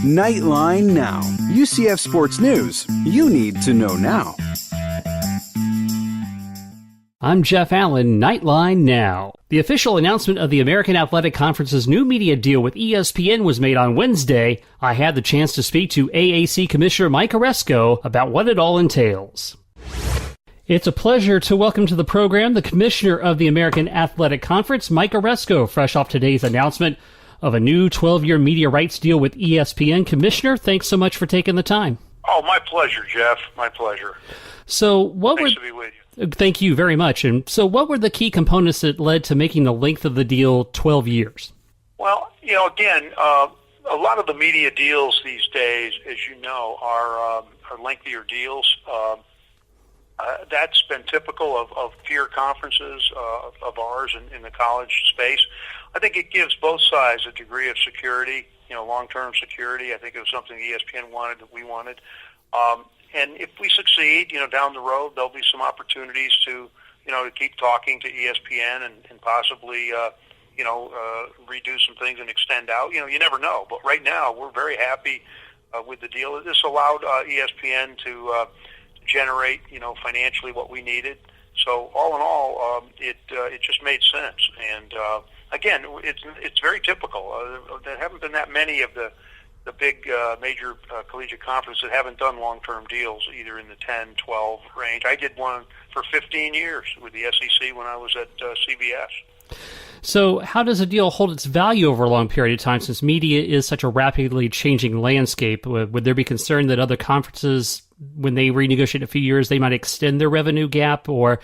Knightline Now. UCF Sports News you need to know now. I'm Jeff Allen, Knightline Now. The official announcement of the American Athletic Conference's new media deal with ESPN was made on Wednesday. I had the chance to speak to AAC Commissioner Mike Aresco about what it all entails. It's a pleasure to welcome to the program the Commissioner of the American Athletic Conference, Mike Aresco, fresh off today's announcement of a new 12-year media rights deal with ESPN. Commissioner, thanks so much for taking the time. Oh, my pleasure, Jeff. My pleasure. So, Nice to be with you. Thank you very much. And so what were the key components that led to making the length of the deal 12 years? Well, again, a lot of the media deals these days, as you know, are lengthier deals. That's been typical of peer conferences of ours in the college space. I think it gives both sides a degree of security, long-term security. I think it was something ESPN wanted that we wanted. And if we succeed, down the road, there'll be some opportunities to keep talking to ESPN and possibly, redo some things and extend out. You never know. But right now, we're very happy with the deal. This allowed ESPN to generate, financially what we needed. So all in all, it just made sense. And again, it's very typical. There haven't been that many of the big major collegiate conferences that haven't done long-term deals, either in the 10, 12 range. I did one for 15 years with the SEC when I was at CBS. So how does a deal hold its value over a long period of time, since media is such a rapidly changing landscape? Would there be concern that other conferences, when they renegotiate in a few years, they might extend their revenue gap, or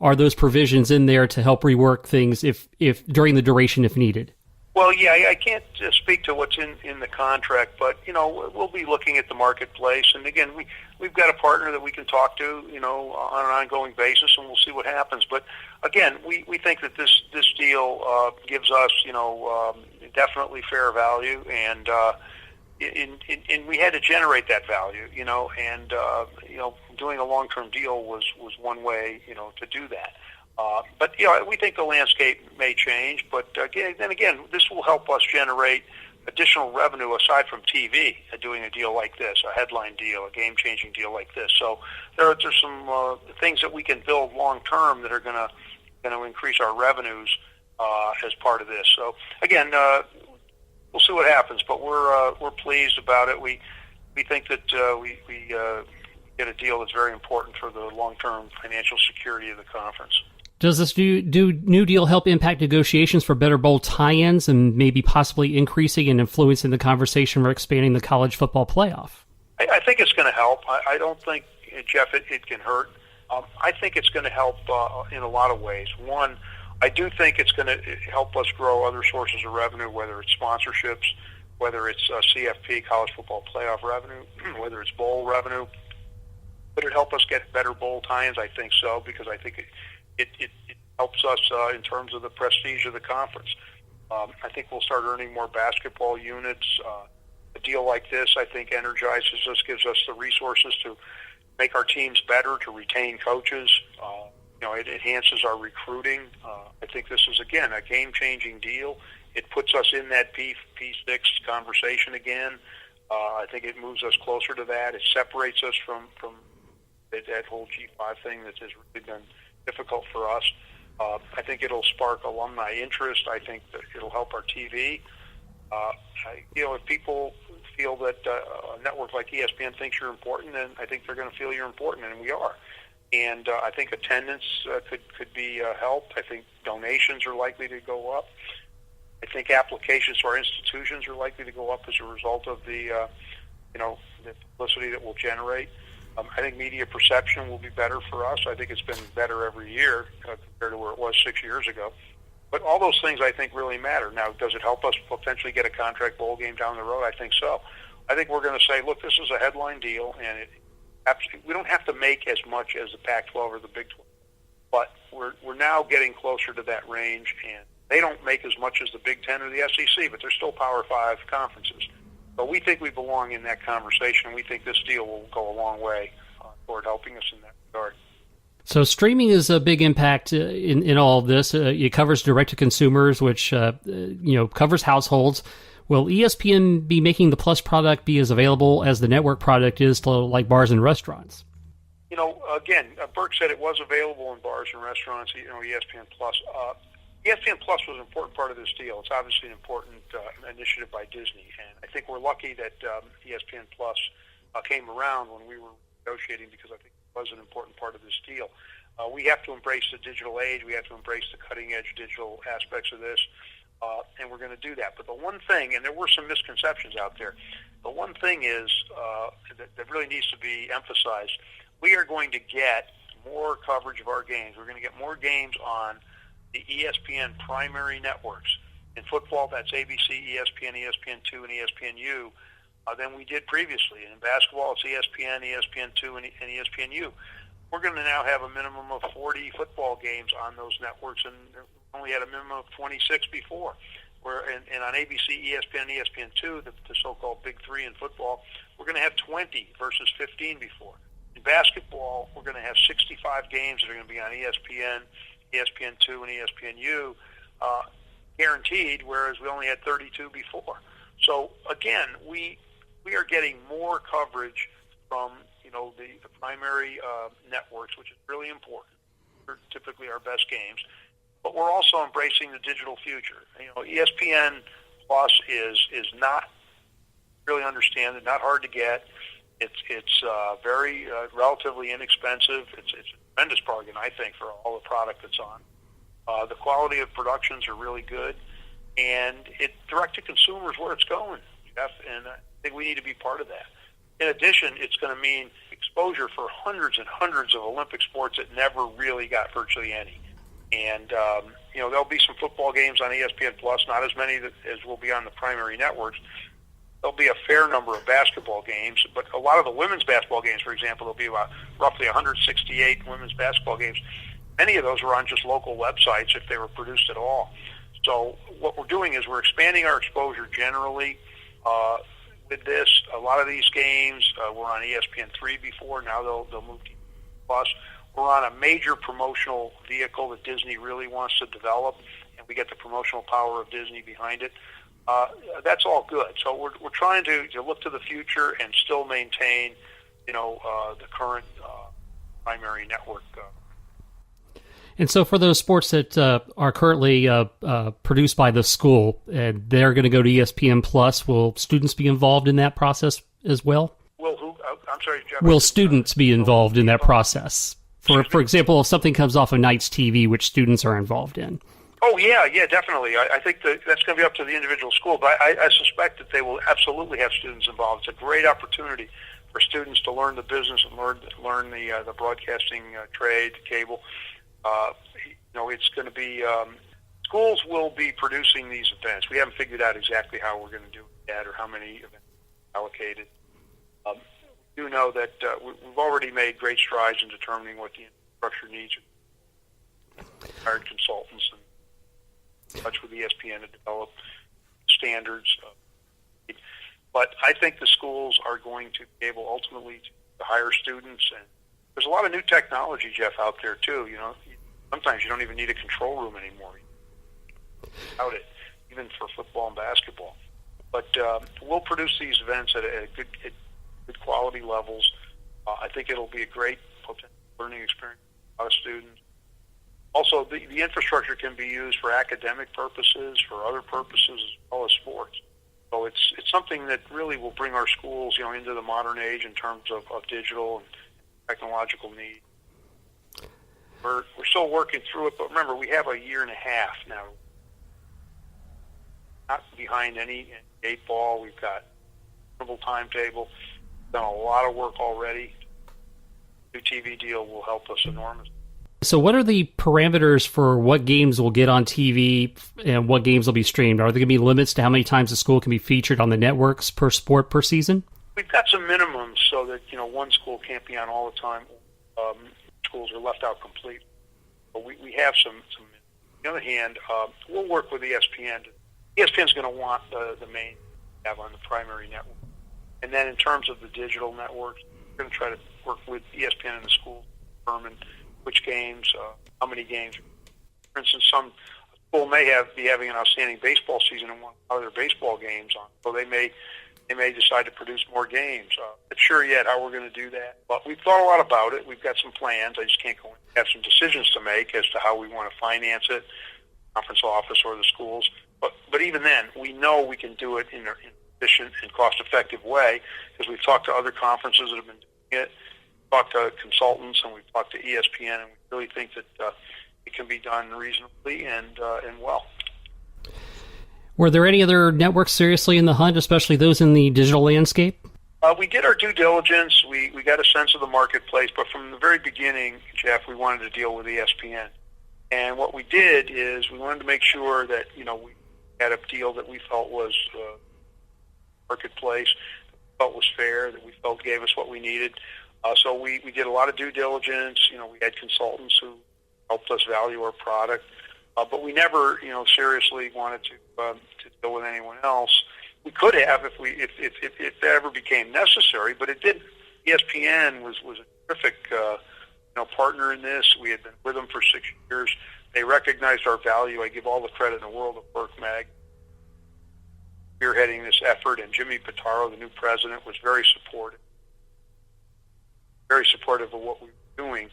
are those provisions in there to help rework things if during the duration if needed? Well, yeah, I can't speak to what's in the contract, but, we'll be looking at the marketplace. And again, we've got a partner that we can talk to, on an ongoing basis, and we'll see what happens. But again, we think that this deal gives us, definitely fair value, and we had to generate that value, and doing a long-term deal was one way, to do that. But we think the landscape may change. But again, this will help us generate additional revenue aside from TV. Doing a deal like this, a headline deal, a game-changing deal like this. So there's some things that we can build long-term that are going to increase our revenues as part of this. So again, we'll see what happens. But we're pleased about it. We think that we get a deal that's very important for the long-term financial security of the conference. Does this new deal help impact negotiations for better bowl tie-ins and maybe possibly increasing and influencing the conversation for expanding the college football playoff? I think it's going to help. I don't think, Jeff, it can hurt. I think it's going to help in a lot of ways. One, I do think it's going to help us grow other sources of revenue, whether it's sponsorships, whether it's CFP, college football playoff revenue, whether it's bowl revenue. But it help us get better bowl tie-ins? I think so, because I think it helps us in terms of the prestige of the conference. I think we'll start earning more basketball units. A deal like this, I think, energizes us, gives us the resources to make our teams better, to retain coaches. It enhances our recruiting. I think this is, again, a game-changing deal. It puts us in that P6 conversation again. I think it moves us closer to that. It separates us from that whole G5 thing that has really been difficult for us. I think it'll spark alumni interest. I think that it'll help our TV. If people feel that a network like ESPN thinks you're important, then I think they're going to feel you're important, and we are. And I think attendance could be helped. I think donations are likely to go up. I think applications to our institutions are likely to go up as a result of the publicity that we'll generate. I think media perception will be better for us. I think it's been better every year compared to where it was 6 years ago. But all those things, I think, really matter. Now, does it help us potentially get a contract bowl game down the road? I think so. I think we're going to say, look, this is a headline deal, and we don't have to make as much as the Pac-12 or the Big 12. But we're now getting closer to that range, and they don't make as much as the Big 10 or the SEC, but they're still Power 5 conferences. But we think we belong in that conversation, and we think this deal will go a long way toward helping us in that regard. So streaming is a big impact in all of this. It covers direct to consumers, which covers households. Will ESPN be making the Plus product be as available as the network product is to like bars and restaurants? Again, Burke said it was available in bars and restaurants. ESPN Plus. ESPN Plus was an important part of this deal. It's obviously an important initiative by Disney, and I think we're lucky that ESPN Plus came around when we were negotiating, because I think it was an important part of this deal. We have to embrace the digital age. We have to embrace the cutting-edge digital aspects of this, and we're going to do that. But the one thing, and there were some misconceptions out there, the one thing is that really needs to be emphasized. We are going to get more coverage of our games. We're going to get more games on the ESPN primary networks. In football, that's ABC, ESPN, ESPN2, and ESPNU than we did previously. And in basketball, it's ESPN, ESPN2, and ESPNU. We're going to now have a minimum of 40 football games on those networks, and only had a minimum of 26 before. And on ABC, ESPN, and ESPN2, the so-called Big Three in football, we're going to have 20 versus 15 before. In basketball, we're going to have 65 games that are going to be on ESPN, ESPN2, and ESPNU guaranteed, whereas we only had 32 before. So, again, we are getting more coverage from the primary networks, which is really important. They're typically our best games. But we're also embracing the digital future. ESPN Plus is not really understanded, not hard to get. It's very relatively inexpensive. It's a tremendous bargain, I think, for all the product that's on. The quality of productions are really good, and direct to consumers where it's going, Jeff, and I think we need to be part of that. In addition, it's going to mean exposure for hundreds and hundreds of Olympic sports that never really got virtually any. And there'll be some football games on ESPN Plus, not as many as will be on the primary networks. There'll be a fair number of basketball games, but a lot of the women's basketball games, for example, there'll be about roughly 168 women's basketball games. Many of those are on just local websites if they were produced at all. So what we're doing is we're expanding our exposure generally with this. A lot of these games were on ESPN3 before. Now they'll move to Plus. We're on a major promotional vehicle that Disney really wants to develop, and we get the promotional power of Disney behind it. That's all good. So we're trying to look to the future and still maintain, the current primary network. And so for those sports that are currently produced by the school, and they're going to go to ESPN Plus, will students be involved in that process as well? Will who? I'm sorry, Jeff. Will students be involved in that process? For example, if something comes off of Knights TV, which students are involved in? Oh, yeah, definitely. I think that's going to be up to the individual school, but I suspect that they will absolutely have students involved. It's a great opportunity for students to learn the business and learn the broadcasting trade, cable. It's going to be schools will be producing these events. We haven't figured out exactly how we're going to do that or how many events allocated. We do know that we've already made great strides in determining what the infrastructure needs. Hired consultants and touch with ESPN to develop standards. But I think the schools are going to be able ultimately to hire students. And there's a lot of new technology, Jeff, out there too. Sometimes you don't even need a control room anymore without it, even for football and basketball. But we'll produce these events at good quality levels. I think it'll be a great potential learning experience for a lot of students. Also, the infrastructure can be used for academic purposes, for other purposes, as well as sports. So it's something that really will bring our schools, into the modern age in terms of digital and technological need. We're still working through it, but remember, we have a year and a half now. Not behind any eight ball. We've got a reasonable timetable. Done a lot of work already. New TV deal will help us enormously. So what are the parameters for what games will get on TV and what games will be streamed? Are there going to be limits to how many times the school can be featured on the networks per sport per season? We've got some minimums so that, one school can't be on all the time. Schools are left out completely. But we have some. On the other hand, we'll work with ESPN. ESPN's going to want the main to have on the primary network. And then in terms of the digital networks, we're going to try to work with ESPN and the school to determine which games, how many games. For instance, some school may be having an outstanding baseball season and want other baseball games on, so they may decide to produce more games. Not sure yet how we're going to do that, but we've thought a lot about it. We've got some plans. I just can't go in. Have some decisions to make as to how we want to finance it, conference office or the schools. But even then, we know we can do it in an efficient and cost-effective way because we've talked to other conferences that have been doing it, talked to consultants, and we've talked to ESPN, and we really think that it can be done reasonably and well. Were there any other networks seriously in the hunt, especially those in the digital landscape? We did our due diligence. We got a sense of the marketplace, but from the very beginning, Jeff, we wanted to deal with ESPN. And what we did is we wanted to make sure that, we had a deal that we felt was marketplace, that we felt was fair, that we felt gave us what we needed. So we did a lot of due diligence. We had consultants who helped us value our product. But we never, seriously wanted to deal with anyone else. We could have if that ever became necessary, but it did. ESPN was a terrific partner in this. We had been with them for 6 years. They recognized our value. I give all the credit in the world of Burke Mag spearheading this effort, and Jimmy Pitaro, the new president, was very supportive of what we were doing.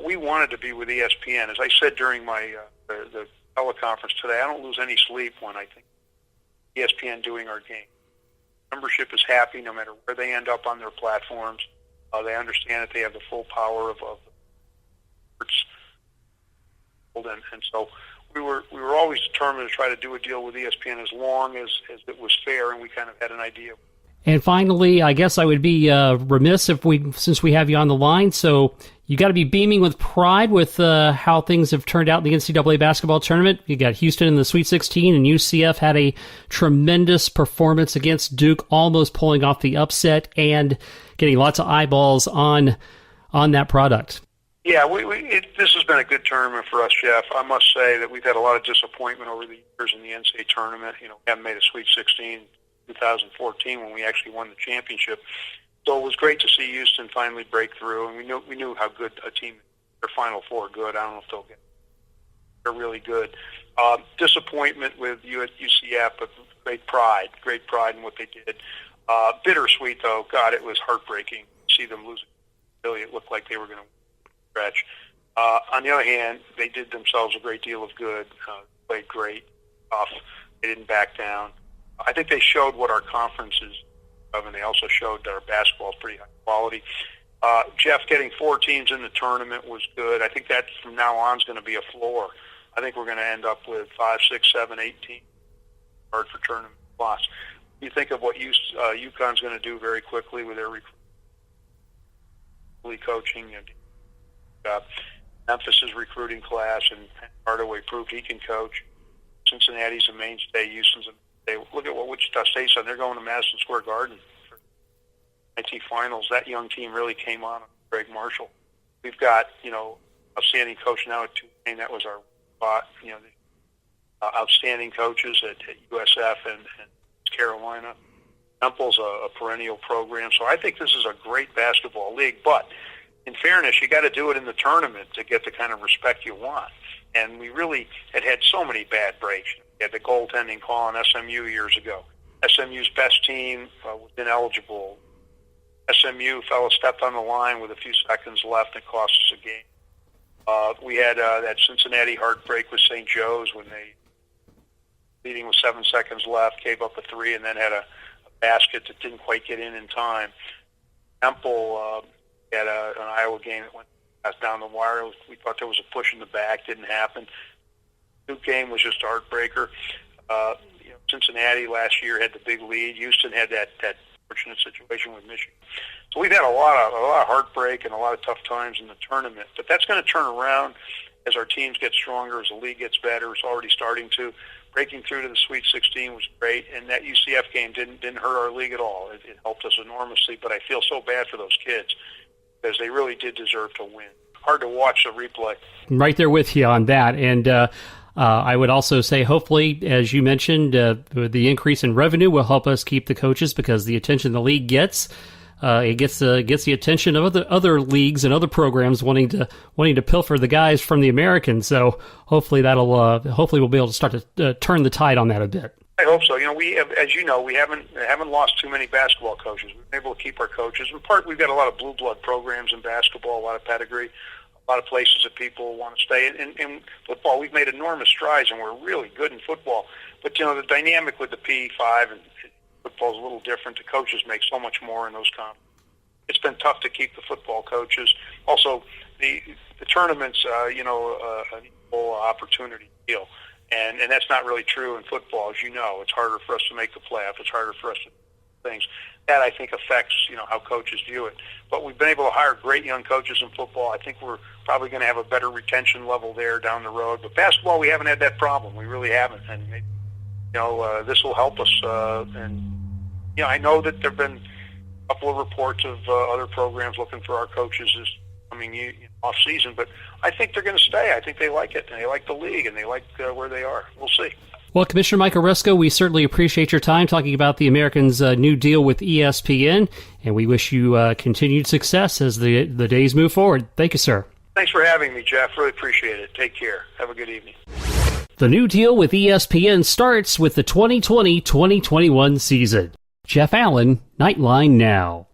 We wanted to be with ESPN. As I said during my the teleconference today, I don't lose any sleep when I think ESPN doing our game. Membership is happy no matter where they end up on their platforms. They understand that they have the full power of sports, and so we were always determined to try to do a deal with ESPN as long as it was fair, and we kind of had an idea. And finally, I guess I would be remiss since we have you on the line. So you got to be beaming with pride with how things have turned out in the NCAA basketball tournament. You got Houston in the Sweet 16, and UCF had a tremendous performance against Duke, almost pulling off the upset and getting lots of eyeballs on that product. Yeah, this has been a good tournament for us, Jeff. I must say that we've had a lot of disappointment over the years in the NCAA tournament. We haven't made a Sweet 16 2014 when we actually won the championship. So it was great to see Houston finally break through, and we knew how good a team, their Final Four are good. I don't know if they'll get. They're really good. Disappointment with UCF, but great pride in what they did. Bittersweet though. God, it was heartbreaking to see them lose. Really, it looked like they were going to stretch. On the other hand, they did themselves a great deal of good. Played great, tough. They didn't back down. I think they showed what our conference is of, and they also showed that our basketball is pretty high quality. Jeff, getting 4 teams in the tournament was good. I think that from now on is going to be a floor. I think we're going to end up with 5, 6, 7, 8 teams hard for tournament spots. You think of what UConn's going to do very quickly with their coaching. Memphis' recruiting class, and Hardaway proved he can coach. Cincinnati's a mainstay. Houston's a look at what Wichita State's done. They're going to Madison Square Garden for NIT Finals. That young team really came on. Greg Marshall. We've got, outstanding coach now at Tulane. That was our spot. Outstanding coaches at USF and Carolina. Temple's a perennial program. So I think this is a great basketball league. But in fairness, you got to do it in the tournament to get the kind of respect you want. And we really had so many bad breaks. We had the goaltending call on SMU years ago. SMU's best team was ineligible. SMU fella stepped on the line with a few seconds left and cost us a game. We had that Cincinnati heartbreak with St. Joe's when they, leading with 7 seconds left, gave up a 3 and then had a basket that didn't quite get in time. Temple had an Iowa game that went down the wire. We thought there was a push in the back. Didn't happen. Duke game was just a heartbreaker. Cincinnati last year had the big lead. Houston had that fortunate situation with Michigan. So we've had a lot of heartbreak and a lot of tough times in the tournament. But that's going to turn around as our teams get stronger, as the league gets better. It's already starting to. Breaking through to the Sweet 16 was great, and that UCF game didn't hurt our league at all. It helped us enormously. But I feel so bad for those kids because they really did deserve to win. Hard to watch the replay. Right there with you on that. And I would also say, hopefully, as you mentioned, the increase in revenue will help us keep the coaches because the attention the league gets it gets the attention of other leagues and other programs wanting to pilfer the guys from the Americans. So hopefully hopefully we'll be able to start to turn the tide on that a bit. I hope so. We have, as you know, we haven't lost too many basketball coaches. We've been able to keep our coaches. In part, we've got a lot of blue blood programs in basketball, a lot of pedigree, a lot of places that people want to stay. In football, we've made enormous strides, and we're really good in football. But the dynamic with the P5 and football is a little different. The coaches make so much more in those conferences. It's been tough to keep the football coaches. Also, the tournaments, an equal opportunity deal. And that's not really true in football, as you know. It's harder for us to make the playoff. It's harder for us to do things. That, I think, affects, how coaches view it. But we've been able to hire great young coaches in football. I think we're probably going to have a better retention level there down the road. But basketball, we haven't had that problem. We really haven't. And, maybe, this will help us. I know that there have been a couple of reports of other programs looking for our coaches this coming off season, but I think they're going to stay. I think they like it, and they like the league, and they like where they are. We'll see. Well, Commissioner Mike Aresco, we certainly appreciate your time talking about the Americans' new deal with ESPN, and we wish you continued success as the days move forward. Thank you, sir. Thanks for having me, Jeff. Really appreciate it. Take care. Have a good evening. The new deal with ESPN starts with the 2020-2021 season. Jeff Allen, Knightline Now.